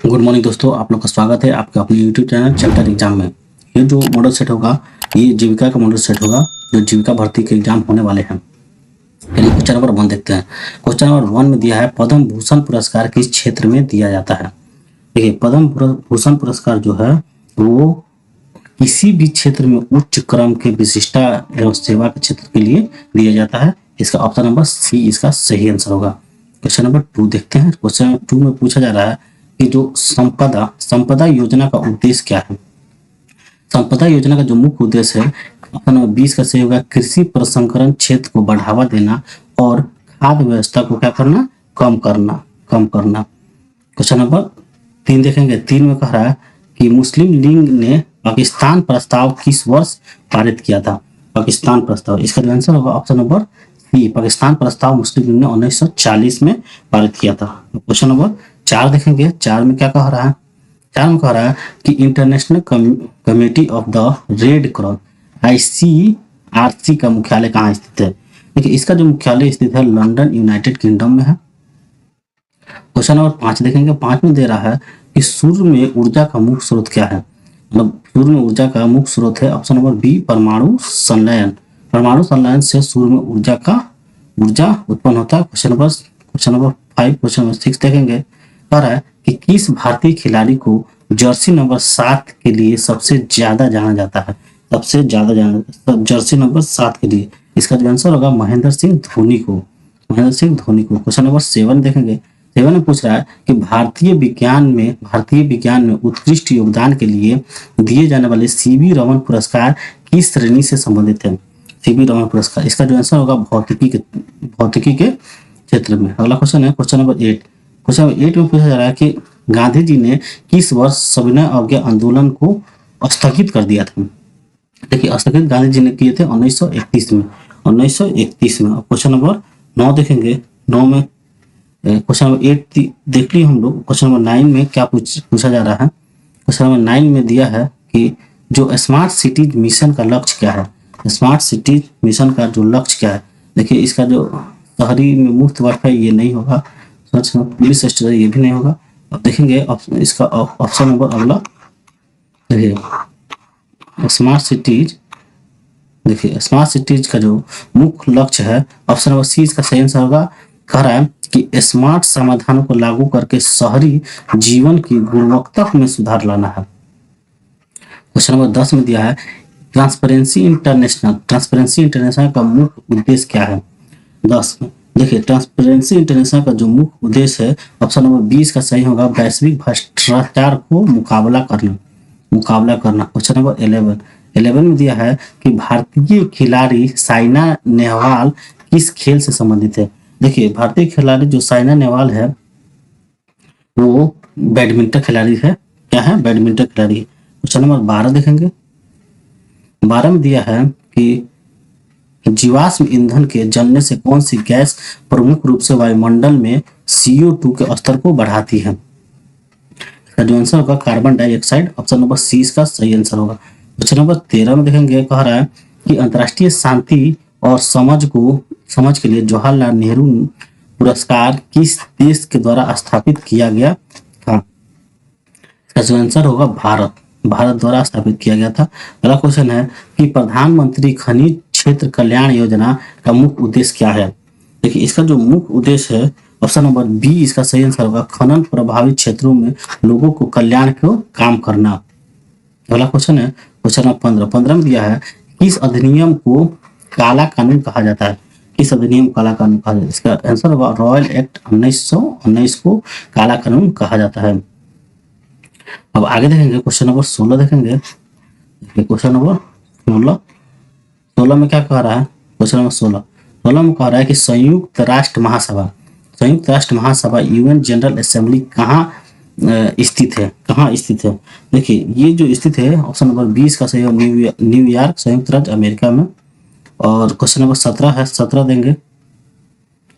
Good morning दोस्तों, आप लोग का स्वागत है आपके अपने यूट्यूब चैनल चैप्टर एग्जाम में। ये जो मॉडल सेट होगा, ये जीविका का मॉडल सेट होगा जो जीविका भर्ती के एग्जाम होने वाले हैं। चलिए क्वेश्चन नंबर 1 देखते हैं। क्वेश्चन नंबर 1 में दिया है पद्म भूषण पुरस्कार किस क्षेत्र में दिया जाता है। देखिए, पद्म भूषण पुरस्कार जो है वो किसी भी क्षेत्र में उच्च क्रम के विशिष्टता एवं सेवा के क्षेत्र के लिए दिया जाता है। इसका ऑप्शन नंबर सी इसका सही आंसर होगा। क्वेश्चन नंबर 2 देखते हैं। क्वेश्चन नंबर 2 में पूछा जा रहा है कि जो संपदा योजना का उद्देश्य क्या है। संपदा योजना का जो मुख्य उद्देश्य है, ऑप्शन नंबर 20 का सही होगा, कृषि प्रसंस्करण क्षेत्र को बढ़ावा देना और खाद्य व्यवस्था को क्या करना, कम करना। क्वेश्चन नंबर 3 देखेंगे। 3 में कह रहा है कि मुस्लिम लीग ने पाकिस्तान प्रस्ताव किस वर्ष पारित किया था। पाकिस्तान प्रस्ताव, इसका आंसर होगा ऑप्शन नंबर सी, पाकिस्तान प्रस्ताव मुस्लिम लीग ने 1940 में पारित किया था। क्वेश्चन नंबर 4 देखेंगे। 4 में क्या कह रहा है। 4 में कह रहा है कि international committee of the red cross ICRC का मुख्यालय कहाँ स्थित है। देखिए, इसका जो मुख्यालय स्थित है लंदन यूनाइटेड किंगडम में है। क्वेश्चन नंबर 5 देखेंगे। 5 में दे रहा है कि सूर्य में ऊर्जा का मुख्य स्रोत क्या है। मतलब सूर्य में ऊर्जा का मुख्य स्रोत है ऑप्शन नंबर बी, परमाणु संलयन। परमाणु संलयन से सूर्य में ऊर्जा उत्पन्न होता है। क्वेश्चन नंबर 5, क्वेश्चन नंबर 6 देखेंगे। कह रहा है कि किस भारतीय खिलाड़ी को जर्सी नंबर 7 के लिए सबसे ज्यादा जाना जाता है। जर्सी नंबर 7 के लिए इसका जो आंसर होगा महेंद्र सिंह धोनी को। क्वेश्चन नंबर 7 देखेंगे। 7 में पूछ रहा है कि भारतीय विज्ञान में उत्कृष्ट योगदान के लिए दिए जाने वाले CB रमन पुरस्कार किस श्रेणी से संबंधित है। CB रमन पुरस्कार, इसका जो आंसर होगा भौतिकी के क्षेत्र में। अगला क्वेश्चन है क्वेश्चन नंबर 8। क्वेश्चन नंबर 8 में पूछा जा रहा है कि गांधी जी ने किस वर्ष सविनय अवज्ञा आंदोलन को स्थगित कर दिया था। देखिए, स्थगित गांधी जी ने किए थे 1931 में। क्वेश्चन नंबर 9 देखेंगे। 9 में क्वेश्चन नंबर 8 देख लिए हम लोग। क्वेश्चन नंबर 9 में क्या पूछा जा रहा है। क्वेश्चन नंबर 9 में दिया है कि जो स्मार्ट सिटीज मिशन का लक्ष्य क्या है। स्मार्ट सिटीज मिशन का जो लक्ष्य क्या है। देखिए, इसका जो शहरी में मुफ्त वाईफाई ये नहीं होगा, पुलिस स्टेशन ये भी नहीं होगा। अब देखेंगे इसका ऑप्शन नंबर अगला। देखिए, स्मार्ट सिटीज का जो मुख्य लक्ष्य है ऑप्शन नंबर सी इसका सही आंसर होगा। कह रहा है कि स्मार्ट समाधानों को लागू करके शहरी जीवन की गुणवत्ता में सुधार लाना है। क्वेश्चन नंबर 10 में दिया है ट्रांसपेरेंसी इंटरनेशनल का मुख्य उद्देश्य क्या है। 10 में देखिए, ट्रांसपेरेंसी इंटरनेशनल का जो मुख्य उद्देश्य है ऑप्शन नंबर 20 का सही होगा, वैश्विक भ्रष्टाचार को मुकाबला करना। क्वेश्चन नंबर 11 में दिया है कि भारतीय खिलाड़ी साइना नेहवाल किस खेल से संबंधित है। देखिए, भारतीय खिलाड़ी जो साइना नेहवाल है वो बैडमिंटन खिलाड़ी है। क्या है, बैडमिंटन खिलाड़ी है। क्वेश्चन नंबर 12 देखेंगे। 12 में दिया है कि जीवाश्म ईंधन के जलने से कौन सी गैस प्रमुख रूप से वायुमंडल में CO2 के स्तर को बढ़ाती है। इसका जो आंसर होगा carbon dioxide. Option number C इसका सही आंसर होगा। क्वेश्चन नंबर 13 में देखेंगे। कह रहा है कि अंतर्राष्ट्रीय शांति और समझ के लिए जवाहरलाल नेहरू पुरस्कार किस देश के द्वारा स्थापित किया गया था। इसका जो आंसर होगा भारत द्वारा स्थापित किया गया था। अगला क्वेश्चन है कि प्रधानमंत्री खनिज क्षेत्र कल्याण योजना का मुख्य उद्देश्य क्या है। देखिए, इसका जो मुख्य उद्देश्य है ऑप्शन नंबर बी इसका सही आंसर होगा, खनन प्रभावित क्षेत्रों में लोगों को कल्याण को काम करना। अगला क्वेश्चन है क्वेश्चन नंबर 15 में दिया है किस अधिनियम को काला कानून कहा जाता है। किस अधिनियम काला कानून कहा जाता है। इसका आंसर होगा रॉयल एक्ट 1919 को काला कानून कहा जाता है। अब आगे देखेंगे क्वेश्चन नंबर 16 देखेंगे। क्वेश्चन नंबर 16 में क्या कह रहा है। क्वेश्चन नंबर 16 में कह रहा है कि संयुक्त राष्ट्र महासभा UN जनरल असेंबली कहाँ स्थित है। देखिए, ये जो स्थित है ऑप्शन नंबर 20 का सही है, न्यूयॉर्क संयुक्त राज्य अमेरिका में। और क्वेश्चन नंबर 17 देंगे।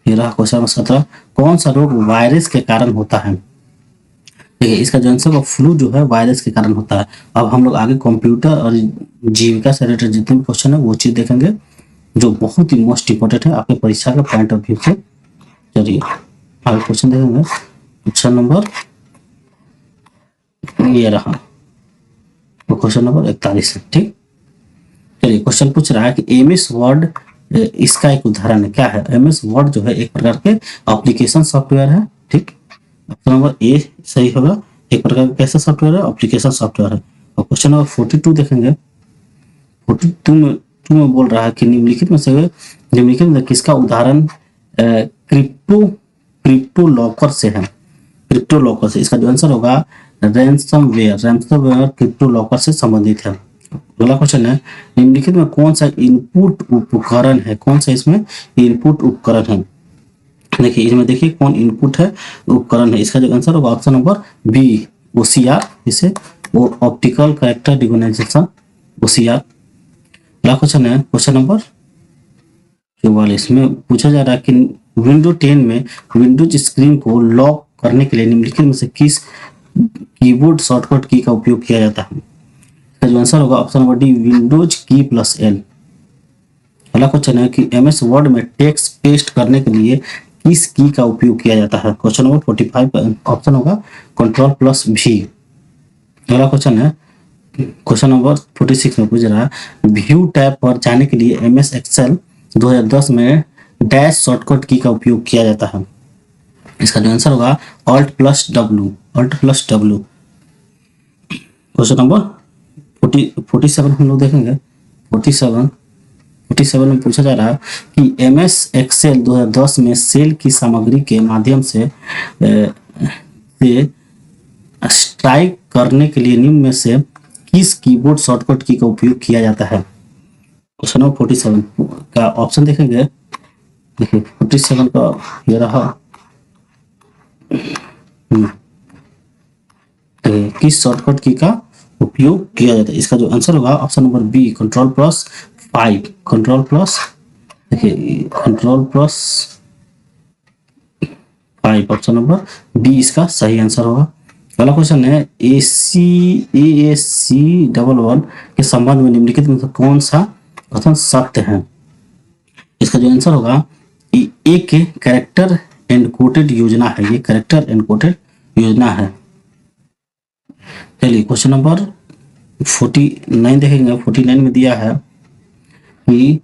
ये रहा क्वेश्चन नंबर 17। कौन सा रोग वायरस के कारण होता है। देखिए, इसका जो आंसर है फ्लू जो है वायरस के कारण होता है। अब हम लोग आगे कंप्यूटर और जीविका से रिलेटेड जितने भी क्वेश्चन है वो चीज देखेंगे जो बहुत ही मोस्ट इंपोर्टेंट है आपके परीक्षा के पॉइंट ऑफ व्यू से। चलिए आगे क्वेश्चन देखेंगे। क्वेश्चन नंबर ये रहा वो क्वेश्चन नंबर 41 है। ठीक, चलिए क्वेश्चन पूछ रहा है कि एमएस वर्ड इसका एक उदाहरण है। क्या है? एमएस वर्ड जो है एक प्रकार के एप्लीकेशन सॉफ्टवेयर है। ठीक, ऑप्शन नंबर ए सही होगा। एक प्रकार का कैसा सॉफ्टवेयर है? एप्लीकेशन सॉफ्टवेयर है। और क्वेश्चन नंबर 42 देखेंगे। 42 में बोल रहा है कि निम्नलिखित में किसका उदाहरण क्रिप्टो क्रिप्टो लॉकर से है? क्रिप्टो लॉकर से, इसका जो आंसर होगा रैंसमवेयर। रैंसमवेयर क्रिप्टो लॉकर से संबंधित है। अगला क्वेश्चन है, निम्नलिखित में कौन सा इनपुट उपकरण है? कौन सा इसमें इनपुट उपकरण है? देखिए इसमें देखिए कौन इनपुट है, उपकरण है। इसका जो आंसर होगा ऑप्शन नंबर बी, ओसीआर। इसे वो ऑप्टिकल कैरेक्टर रिकॉग्निशन, ओसीआर। अगला क्वेश्चन है क्वेश्चन नंबर 44 में पूछा जा रहा है कि विंडो 10 में विंडोज स्क्रीन को लॉक करने के लिए निम्नलिखित में से किस कीबोर्ड शॉर्टकट की का उपयोग किया जाता है? इसका जो आंसर होगा ऑप्शन नंबर डी, विंडोज की प्लस एल। अगला क्वेश्चन है कि एमएस वर्ड में टेक्स्ट पेस्ट करने के लिए किस की का उपयोग किया जाता है? क्वेश्चन नंबर 45 ऑप्शन होगा कंट्रोल प्लस भी। अगला क्वेश्चन है क्वेश्चन नंबर 46 में पूछ रहा है, व्यू टैब पर जाने के लिए एमएस एक्सेल 2010 में डैश शॉर्टकट की का उपयोग किया जाता है। इसका जो आंसर होगा alt plus W, alt plus W. Question number 47 हम लोग देखेंगे। 47 में पूछा जा रहा है कि एमएस एक्सेल 2010 में सेल की सामग्री के माध्यम से स्ट्राइक करने के लिए निम्न में से किस कीबोर्ड शॉर्टकट की का उपयोग किया जाता है? क्वेश्चन नंबर 47 का ऑप्शन देखेंगे। देखिए 47 का ये रहा, किस शॉर्टकट की का उपयोग किया जाता है? इसका जो आंसर होगा option number B, control plus 5। Control plus, देखिए control plus 5, option number B इसका सही आंसर होगा। अगला क्वेश्चन है AAC11 के संबंध में निम्नलिखित में से कौन सा कथन सत्य है? इसका जो आंसर होगा एक कैरेक्टर एनकोडेड योजना है। ये कैरेक्टर एनकोडेड योजना है। चलिए क्वेश्चन नंबर 49 देखेंगे। 49 में दिया है कि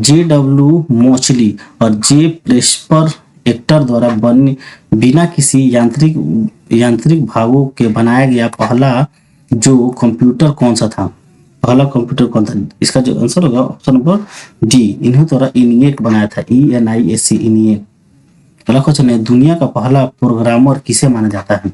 JW मोचली और जे प्रेस्पर एक्टर द्वारा बिना किसी यांत्रिक भागों के बनाया गया पहला जो कंप्यूटर कौन सा था? पहला कंप्यूटर कौन था? इसका जो आंसर होगा ऑप्शन नंबर डी, इन्हीं द्वारा इनिएक बनाया था, ENIAC, इनिएक। अगला क्वेश्चन है, दुनिया का पहला प्रोग्रामर किसे माना जाता है?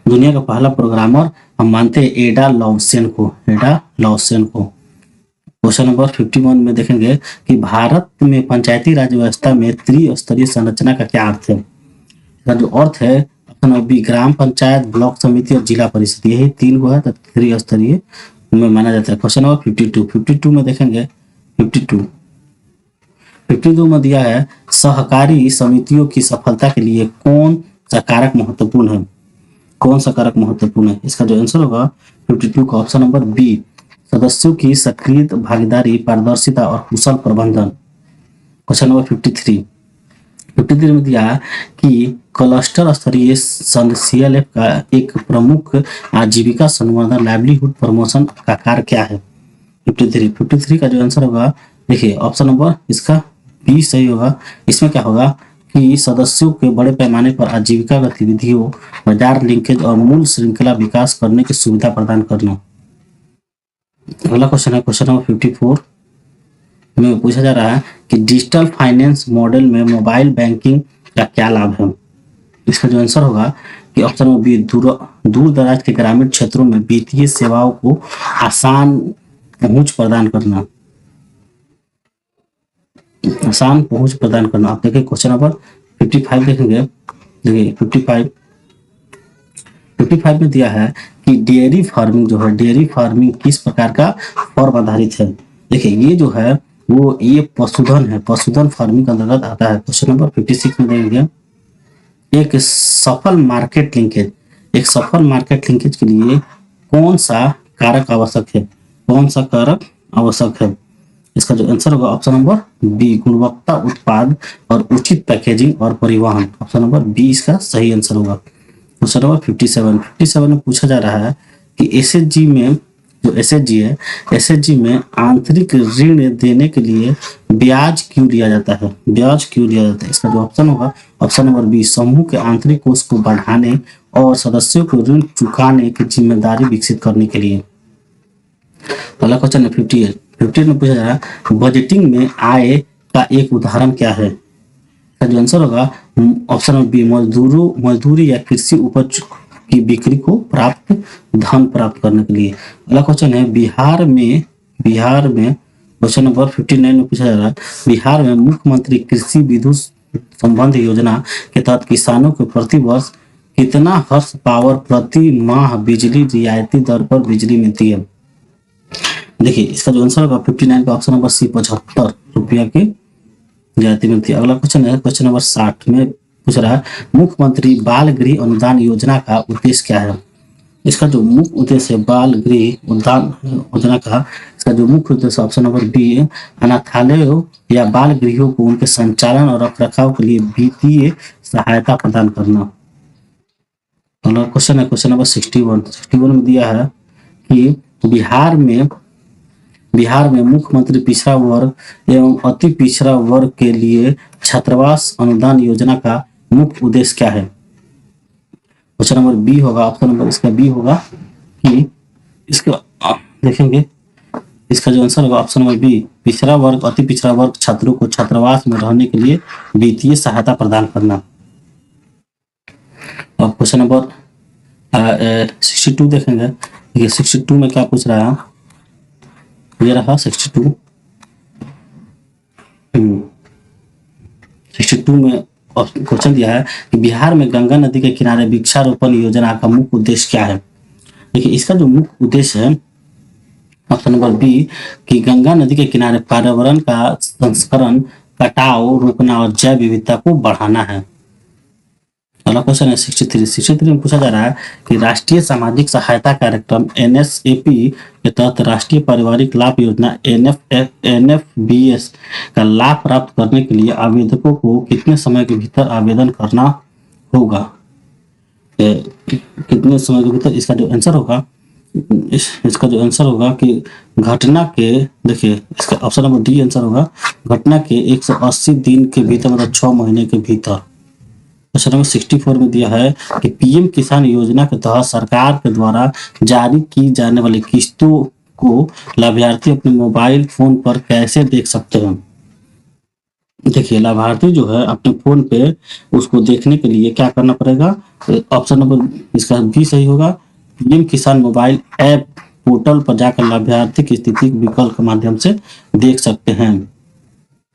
दुनिया का पहला प्रोग्रामर हम मानते हैं एडा लॉवसेन को, एडा लॉवसेन को। क्वेश्चन नंबर 51 में देखेंगे कि भारत में पंचायती राज व्यवस्था में त्रिस्तरीय संरचना का क्या अर्थ है? इसका जो अर्थ है ऑप्शन नंबर बी, ग्राम पंचायत, ब्लॉक समिति और जिला परिषद, यही 3 को है तो त्रिस्तरीय में माना जाता है। क्वेश्चन नंबर 52 में देखेंगे। 52 में दिया है, सहकारी समितियों की सफलता के लिए कौन सा कारक महत्वपूर्ण है? कौन सा कारक महत्वपूर्ण है? इसका जो आंसर होगा 52 का ऑप्शन नंबर बी, सदस्यों की सक्रिय भागीदारी, पारदर्शिता और कुशल प्रबंधन। क्वेश्चन नंबर 53 में दिया कि क्लस्टर स्तरीय CLF का एक प्रमुख आजीविका संवर्धन लाइवलीहुड प्रमोशन का कार्य क्या है? 53 का जो आंसर होगा, देखिए ऑप्शन नंबर इसका बी सही होगा। इसमें क्या होगा कि सदस्यों के बड़े पैमाने पर आजीविका गतिविधियों, बाजार लिंकेज और मूल श्रृंखला विकास करने की सुविधा प्रदान करना। अगला क्वेश्चन है क्वेश्चन नंबर 54 में पूछा जा रहा है कि डिजिटल फाइनेंस मॉडल में मोबाइल बैंकिंग का क्या लाभ है? इसका जो आंसर होगा कि ऑप्शन नंबर बी, दूर दराज के ग्रामीण क्षेत्रों में वित्तीय सेवाओं को आसान पहुंच प्रदान करना, आसान पहुंच प्रदान करना। आप देखिए क्वेश्चन नंबर 55 देखेंगे। देखिए 55 में दिया है कि डेयरी फार्मिंग जो है, डेयरी फार्मिंग किस प्रकार का फॉर्म आधारित है? देखिए ये जो है वो ये पशुधन है, पशुधन फार्मिंग के अंतर्गत आता है। क्वेश्चन नंबर 56 में देखेंगे, एक सफल मार्केट लिंकेज, एक सफल मार्केट लिंकेज के लिए कौन सा कारक आवश्यक है? कौन सा कारक आवश्यक है? इसका जो आंसर होगा ऑप्शन नंबर बी, गुणवत्ता उत्पाद और उचित पैकेजिंग और परिवहन। ऑप्शन नंबर बी इसका सही आंसर होगा। क्वेश्चन नंबर 57 में पूछा जा रहा है कि एसएचजी में, जो एसएचजी है, एसएचजी में आंतरिक ऋण देने के लिए ब्याज क्यों लिया जाता है? ब्याज क्यों लिया जाता है? इसका जो ऑप्शन होगा ऑप्शन नंबर बी, समूह के आंतरिक कोष को बढ़ाने और सदस्यों को ऋण चुकाने की जिम्मेदारी विकसित करने के लिए। अगला क्वेश्चन है 58 में पूछा जा रहा है बजटिंग में आय का एक उदाहरण क्या है? इसका जो आंसर होगा ऑप्शन नंबर बी, मजदूरी या कृषि उपज की बिक्री को धन प्राप्त करने के लिए। अगला क्वेश्चन है बिहार में क्वेश्चन नंबर 59 में पूछा जा रहा है बिहार में मुख्यमंत्री कृषि विद्युत संबंध योजना के तहत किसानों को प्रति वर्ष कितना हॉर्स पावर प्रति माह बिजली रियायती दर पर बिजली मिलती है? देखिए इसका जो आंसर होगा 59 का ऑप्शन नंबर सी, 75 रुपया की रियायती मिलती है। अगला क्वेश्चन है क्वेश्चन नंबर 60 में पूछ रहा है मुख्यमंत्री बाल गृह अनुदान योजना का उद्देश्य क्या है? इसका जो मुख्य उद्देश्य है बाल गृह अनुदान योजना का, इसका जो मुख्य उद्देश्य ऑप्शन नंबर बी, अनाथालयों या बाल गृहों को उनके संचालन और रखरखाव के लिए वित्तीय सहायता प्रदान करना। अगला क्वेश्चन है क्वेश्चन नंबर 61 में दिया है कि बिहार में मुख्यमंत्री पिछड़ा वर्ग एवं अति पिछड़ा वर्ग के लिए छात्रावास अनुदान योजना का मुख्य उद्देश्य क्या है? क्वेश्चन नंबर बी होगा, ऑप्शन नंबर इसका बी होगा कि इसका देखेंगे इसका जो आंसर होगा ऑप्शन नंबर बी, पिछड़ा वर्ग अति पिछड़ा वर्ग छात्रों को छात्रावास में रहने के लिए वित्तीय सहायता प्रदान करना। अब क्वेश्चन नंबर 62 देखेंगे। देखिए 62 में क्या पूछ रहा है, ये रहा 62 में क्वेश्चन दिया है कि बिहार में गंगा नदी के किनारे वृक्षारोपण योजना का मुख्य उद्देश्य क्या है? देखिए इसका जो मुख्य उद्देश्य है ऑप्शन नंबर बी कि गंगा नदी के किनारे पर्यावरण का संस्करण, कटाव रोकना और जैव विविधता को बढ़ाना है। अगला क्वेश्चन है 63 में पूछा जा रहा है कि राष्ट्रीय सामाजिक सहायता कार्यक्रम NSAP के तहत राष्ट्रीय पारिवारिक लाभ योजना NFBS का लाभ प्राप्त करने के लिए आवेदकों को कितने समय के भीतर आवेदन करना होगा? कितने समय के भीतर? इसका जो आंसर होगा इसका जो आंसर होगा कि घटना के, देखिए इसका ऑप्शन नंबर डी आंसर होगा घटना के 180 दिन के भीतर, मतलब 6 महीने के भीतर। क्वेश्चन नंबर 64 में दिया है कि पीएम किसान योजना के तहत सरकार के द्वारा जारी की जाने वाली किस्तों को लाभार्थी अपने मोबाइल फोन पर कैसे देख सकते हैं? देखिए लाभार्थी जो है अपने फोन पे उसको देखने के लिए क्या करना पड़ेगा? ऑप्शन नंबर इसका बी सही होगा, पीएम किसान मोबाइल ऐप पोर्टल पर जाकर लाभार्थी की स्थिति विकल्प के माध्यम से देख सकते हैं।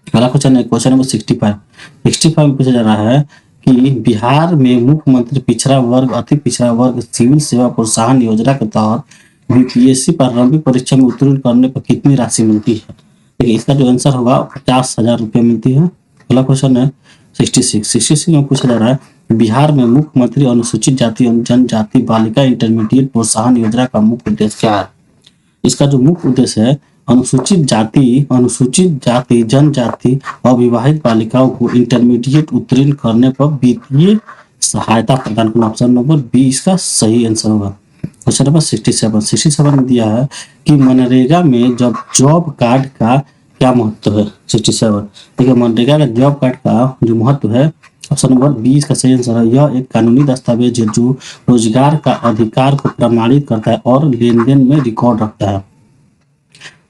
अगला क्वेश्चन है क्वेश्चन नंबर 65 में पूछा जा रहा है कि बिहार में मुख्यमंत्री पिछड़ा वर्ग अति पिछड़ा वर्ग सिविल सेवा प्रोत्साहन योजना के तहत बीपीएससी प्रारंभिक परीक्षा में उत्तीर्ण करने पर कितनी राशि मिलती है? देखिए इसका जो आंसर होगा 50,000 रुपये मिलती है। अगला क्वेश्चन है 66 में पूछा जा रहा है बिहार में मुख्यमंत्री अनुसूचित जाति एवं जनजाति बालिका इंटरमीडिएट प्रोत्साहन योजना का मुख्य उद्देश्य क्या है? इसका जो मुख्य उद्देश्य है अनुसूचित जाति जनजाति और विवाहित बालिकाओं को इंटरमीडिएट उत्तीर्ण करने पर वित्तीय सहायता प्रदान करना। ऑप्शन नंबर बी इसका सही आंसर होगा। क्वेश्चन नंबर 67 में दिया है कि मनरेगा में जब जॉब कार्ड का क्या महत्व है? 67 देखिए मनरेगा का जॉब कार्ड का जो महत्व है ऑप्शन नंबर बी इसका सही आंसर है। यह एक कानूनी दस्तावेज है जो रोजगार का अधिकार को प्रमाणित करता है और लेन देन में रिकॉर्ड रखता है।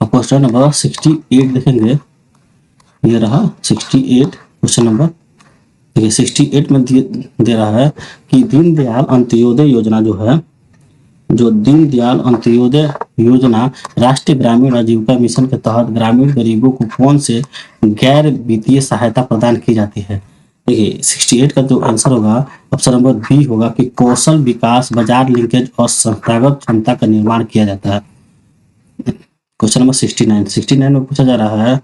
क्वेश्चन नंबर 68 देखेंगे, ये रहा 68 क्वेश्चन नंबर। देखिए 68 में दे रहा है कि दीनदयाल अंत्योदय योजना दीनदयाल अंत्योदय योजना राष्ट्रीय ग्रामीण आजीविका मिशन के तहत ग्रामीण गरीबों को कौन से गैर वित्तीय सहायता प्रदान की जाती है? देखिए 68 का जो आंसर होगा ऑप्शन नंबर बी होगा कि कौशल विकास, बाजार लिंकेज और संस्थागत क्षमता का निर्माण किया जाता है। क्वेश्चन नंबर 69 में पूछा जा रहा है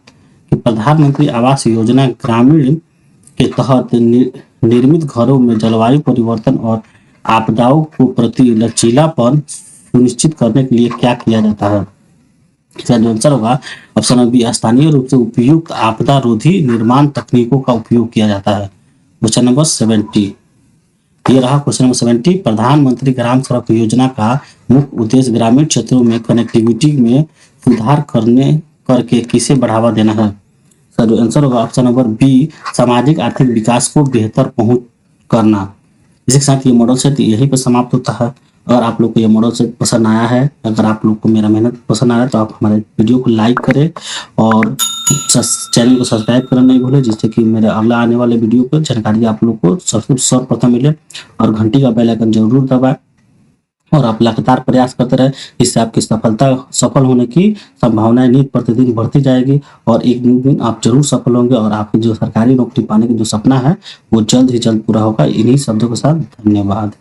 कि प्रधानमंत्री आवास योजना ग्रामीण के तहत निर्मित घरों में जलवायु परिवर्तन और आपदाओं को प्रति लचीलापन सुनिश्चित करने के लिए क्या किया जाता है? इसका जो आंसर होगा ऑप्शन नंबर बी, स्थानीय रूप से उपयुक्त आपदा रोधी निर्माण तकनीकों का उपयोग किया जाता है। क्वेश्चन नंबर 70 ये रहा क्वेश्चन नंबर 70। प्रधानमंत्री ग्राम सड़क योजना का मुख्य उद्देश्य ग्रामीण क्षेत्रों में कनेक्टिविटी में सुधार करके किसे बढ़ावा देना है। सर जो आंसर होगा ऑप्शन नंबर बी, सामाजिक आर्थिक विकास को बेहतर पहुंच करना। इसी के साथ ये मॉडल सेट यहीं पर समाप्त होता है। अगर आप लोग को ये मॉडल सेट पसंद आया है, अगर आप लोग को मेरा मेहनत पसंद आया है, तो आप हमारे वीडियो को लाइक करें और चैनल को सब्सक्राइब करना नहीं भूलें, जिससे कि मेरे अगला आने वाले वीडियो पर जानकारी आप लोग को सबसे सर्वप्रथम मिले। और घंटी का बेल आइकन जरूर दबाएं और आप लगातार प्रयास करते रहे, इससे आपकी सफल होने की संभावनाएं नित प्रतिदिन बढ़ती जाएगी और एक दिन आप जरूर सफल होंगे और आपकी जो सरकारी नौकरी पाने की जो सपना है वो जल्द ही जल्द पूरा होगा। इन्हीं शब्दों के साथ धन्यवाद।